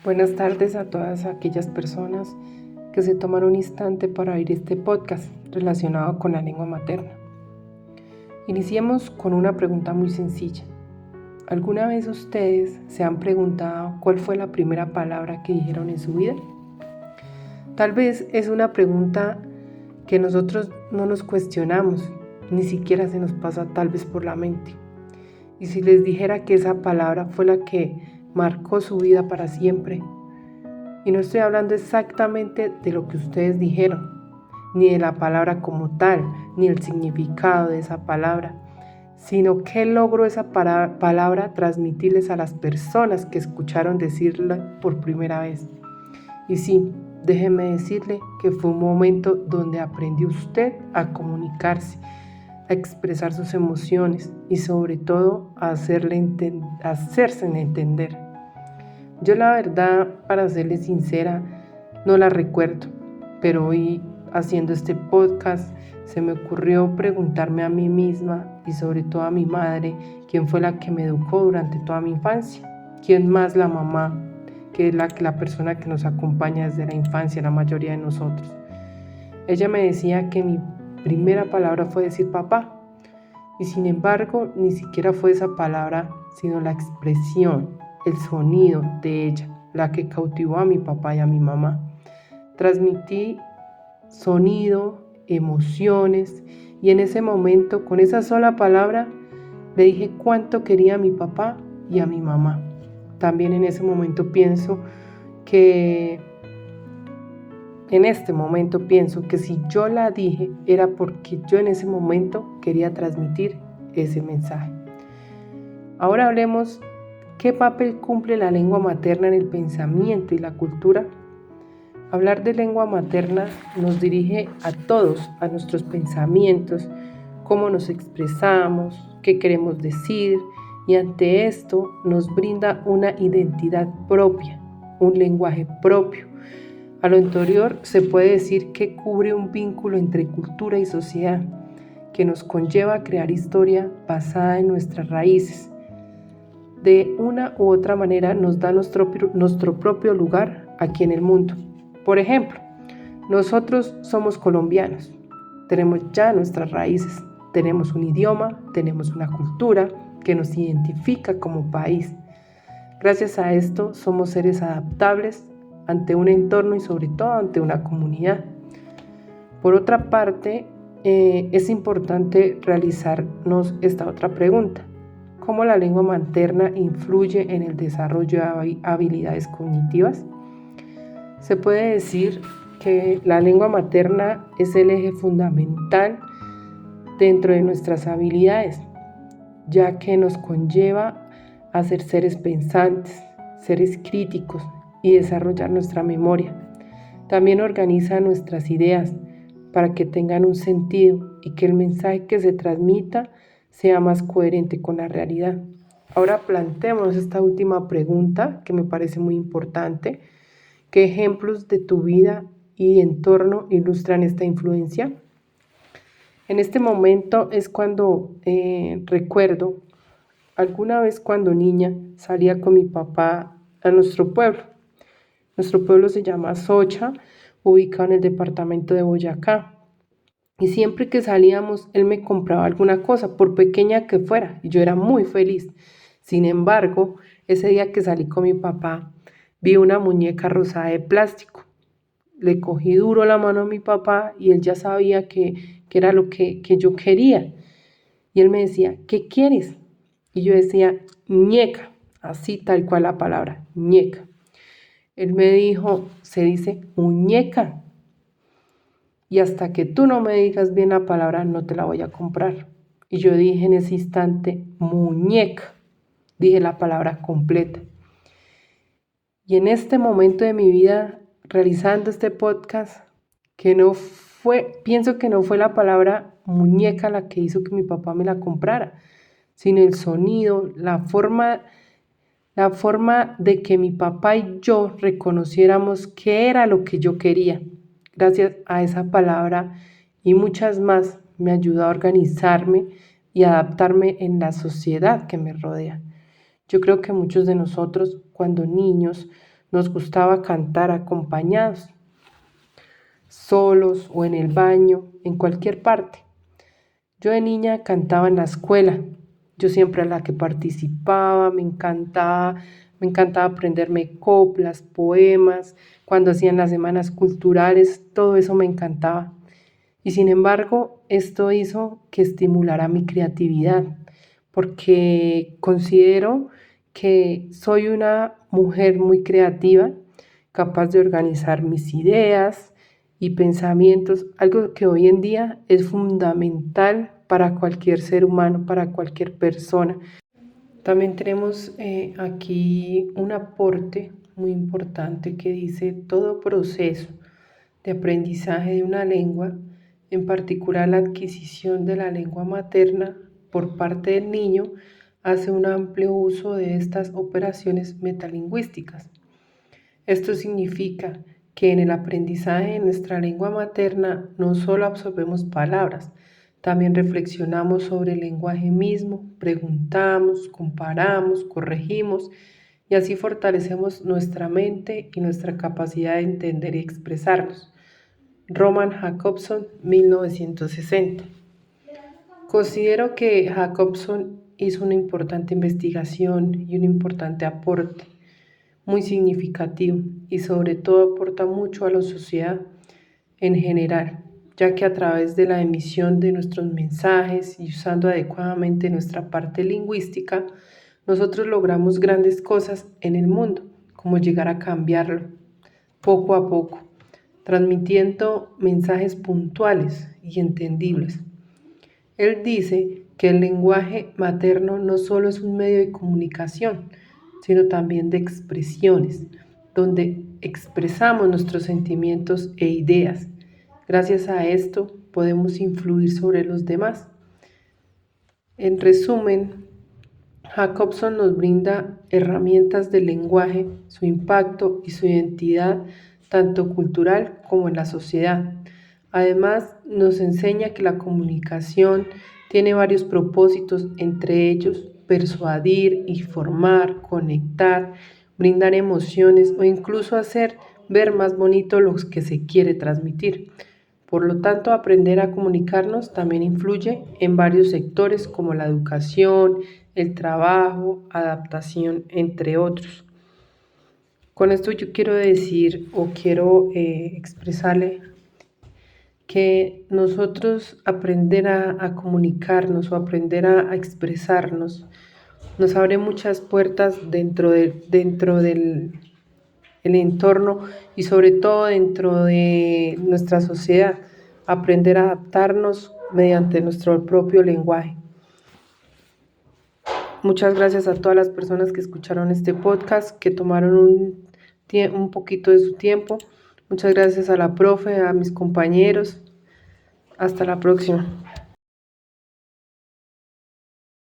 Buenas tardes a todas aquellas personas que se toman un instante para oír este podcast relacionado con la lengua materna. Iniciemos con una pregunta muy sencilla. ¿Alguna vez ustedes se han preguntado cuál fue la primera palabra que dijeron en su vida? Tal vez es una pregunta que nosotros no nos cuestionamos, ni siquiera se nos pasa tal vez por la mente. Y si les dijera que esa palabra fue la que marcó su vida para siempre, y no estoy hablando exactamente de lo que ustedes dijeron, ni de la palabra como tal, ni el significado de esa palabra, sino que logró esa palabra transmitirles a las personas que escucharon decirla por primera vez. Y sí, déjeme decirle que fue un momento donde aprendió usted a comunicarse, a expresar sus emociones y sobre todo a hacerse entender. Yo la verdad, para serles sincera, no la recuerdo, pero hoy haciendo este podcast se me ocurrió preguntarme a mí misma y sobre todo a mi madre, quién fue la que me educó durante toda mi infancia, quién más la mamá, que es la persona que nos acompaña desde la infancia, la mayoría de nosotros. Ella me decía que mi primera palabra fue decir papá, y sin embargo ni siquiera fue esa palabra, sino la expresión, el sonido de ella, la que cautivó a mi papá y a mi mamá. Transmití sonido, emociones, y en ese momento, con esa sola palabra, le dije cuánto quería a mi papá y a mi mamá. También en ese momento pienso que si yo la dije era porque yo en ese momento quería transmitir ese mensaje. Ahora hablemos qué papel cumple la lengua materna en el pensamiento y la cultura. Hablar de lengua materna nos dirige a todos, a nuestros pensamientos, cómo nos expresamos, qué queremos decir, y ante esto nos brinda una identidad propia, un lenguaje propio. A lo anterior se puede decir que cubre un vínculo entre cultura y sociedad, que nos conlleva a crear historia basada en nuestras raíces. De una u otra manera nos da nuestro propio lugar aquí en el mundo. Por ejemplo, nosotros somos colombianos, tenemos ya nuestras raíces, tenemos un idioma, tenemos una cultura que nos identifica como país. Gracias a esto somos seres adaptables ante un entorno y sobre todo ante una comunidad. Por otra parte, es importante realizarnos esta otra pregunta: ¿cómo la lengua materna influye en el desarrollo de habilidades cognitivas? Se puede decir que la lengua materna es el eje fundamental dentro de nuestras habilidades, ya que nos conlleva a ser seres pensantes, seres críticos y desarrollar nuestra memoria. También organiza nuestras ideas para que tengan un sentido y que el mensaje que se transmita sea más coherente con la realidad. Ahora planteemos esta última pregunta que me parece muy importante. ¿Qué ejemplos de tu vida y entorno ilustran esta influencia? En este momento es cuando recuerdo alguna vez cuando niña salía con mi papá a nuestro pueblo. Nuestro pueblo se llama Socha, ubicado en el departamento de Boyacá. Y siempre que salíamos, él me compraba alguna cosa, por pequeña que fuera, y yo era muy feliz. Sin embargo, ese día que salí con mi papá, vi una muñeca rosada de plástico. Le cogí duro la mano a mi papá y él ya sabía que era lo que yo quería. Y él me decía, ¿qué quieres? Y yo decía, ñeca, así tal cual la palabra, ñeca. Él me dijo, se dice muñeca. Y hasta que tú no me digas bien la palabra, no te la voy a comprar. Y yo dije en ese instante, muñeca. Dije la palabra completa. Y en este momento de mi vida, realizando este podcast, pienso que no fue la palabra muñeca la que hizo que mi papá me la comprara, sino el sonido, la forma de que mi papá y yo reconociéramos qué era lo que yo quería. Gracias a esa palabra y muchas más me ayudó a organizarme y adaptarme en la sociedad que me rodea. Yo creo que muchos de nosotros, cuando niños, Nos gustaba cantar acompañados, solos o en el baño, en cualquier parte. Yo de niña cantaba en la escuela. Yo siempre era la que participaba, me encantaba aprenderme coplas, poemas, cuando hacían las semanas culturales, todo eso me encantaba. Y sin embargo, esto hizo que estimulara mi creatividad, porque considero que soy una mujer muy creativa, capaz de organizar mis ideas y pensamientos, algo que hoy en día es fundamental para cualquier ser humano, para cualquier persona. También tenemos aquí un aporte muy importante que dice: todo proceso de aprendizaje de una lengua, en particular la adquisición de la lengua materna por parte del niño, hace un amplio uso de estas operaciones metalingüísticas. Esto significa que en el aprendizaje de nuestra lengua materna no solo absorbemos palabras, también reflexionamos sobre el lenguaje mismo, preguntamos, comparamos, corregimos y así fortalecemos nuestra mente y nuestra capacidad de entender y expresarnos. Roman Jakobson, 1960. Considero que Jakobson hizo una importante investigación y un importante aporte muy significativo y sobre todo aporta mucho a la sociedad en general, ya que a través de la emisión de nuestros mensajes y usando adecuadamente nuestra parte lingüística, nosotros logramos grandes cosas en el mundo, como llegar a cambiarlo poco a poco, transmitiendo mensajes puntuales y entendibles. Él dice que el lenguaje materno no solo es un medio de comunicación, sino también de expresiones, donde expresamos nuestros sentimientos e ideas. Gracias a esto podemos influir sobre los demás. En resumen, Jacobson nos brinda herramientas del lenguaje, su impacto y su identidad, tanto cultural como en la sociedad. Además, nos enseña que la comunicación tiene varios propósitos, entre ellos persuadir, informar, conectar, brindar emociones o incluso hacer ver más bonito lo que se quiere transmitir. Por lo tanto, aprender a comunicarnos también influye en varios sectores como la educación, el trabajo, adaptación, entre otros. Con esto yo quiero decir o quiero expresarle que nosotros aprender a comunicarnos o aprender a expresarnos nos abre muchas puertas dentro del el entorno y sobre todo dentro de nuestra sociedad, aprender a adaptarnos mediante nuestro propio lenguaje. Muchas gracias a todas las personas que escucharon este podcast, que tomaron un poquito de su tiempo. Muchas gracias a la profe, a mis compañeros. Hasta la próxima.